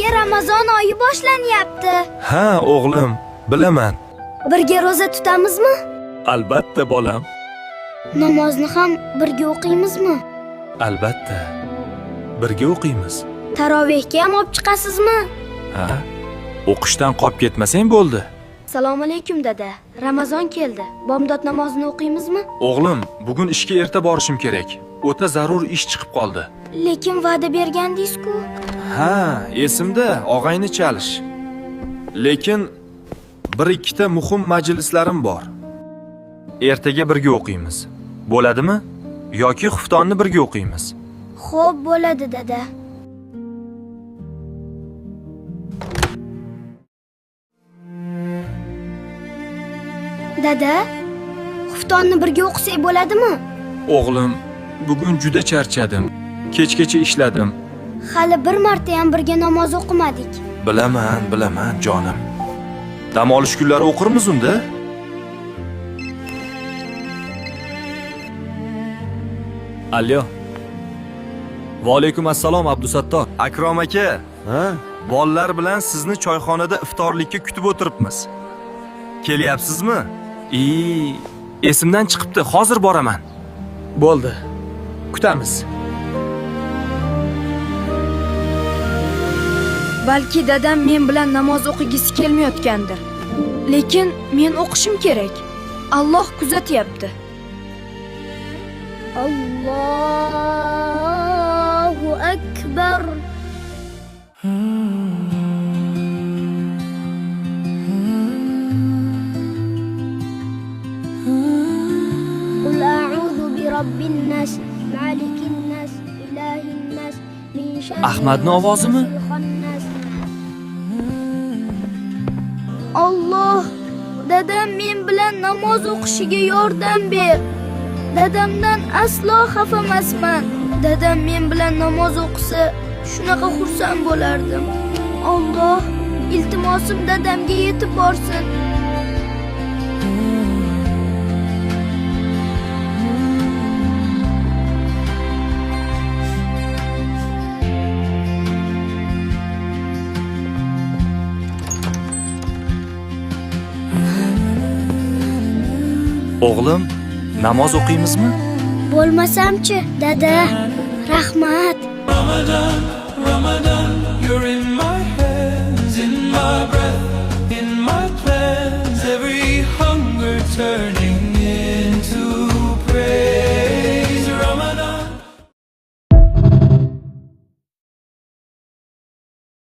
ertaga Ramazon oyi boshlanyapti. Ha, o'g'lim, bilaman. Birga roza tutamizmi? Albatta, bolam. Namozni ham birga o'qiymizmi? Albatta. Birga o'qiymiz. Tarovehga ham olib chiqasizmi? Ha? O'qishdan qolib ketmasang bo'ldi. Assalomu alaykum dada. Ramazon keldi. Bomdod namozini o'qiymizmi? O'g'lim, bugun ishga erta borishim kerak. O'ta zarur ish chiqib qoldi. Lekin va'da bergandingiz-ku. Ha, esimda, og'ayni chalish. Lekin bir ikkita muhim majlislarim bor. Ertaga birga o'qiymiz. Bo'ladimi? Yoki xuftonni birga o'qiymiz? Xo'p, bo'ladi dada. Dada, xuftonni birga o'qisak bo'ladimi? O'g'lim, bugun juda charchadim. Kechgacha ishladim. Hali bir marta ham birga namoz o'qimadik. Bilaman, jonim. Dam olish kunlari o'qirmiz unda? Allo. Va alaykum assalom Abdusattor. Akrom aka. Ha? Bolalar bilan sizni choyxonada iftorlikka kutib o'tiribmiz. Kelyapsizmi? Esimdan chiqibdi, hozir boraman. Bo'ldi. Kutamiz. Balki dadam men bilan namoz o'qigisi kelmayotgandir. Lekin men o'qishim kerak. Alloh kuzatyapti. Allohu akbar. Qul a'udhu bi robbin nas, malikin nas, ilahin nas, min sharri Ahmadning ovozimi? Alloh, dadam men bilan namoz o'qishiga yordam ber. Dadamdan aslo xafa emasman. Dadam men bilan namoz o'qisa, shunaqa xursand bo'lardim. Alloh, iltimosim dadamga yetib borsin. O'g'lim, namoz o'qiymizmi? Bo'lmasamchi, dada. Rahmat. Ramadan, you're in my hands, in my breath, in my plans, every hunger turning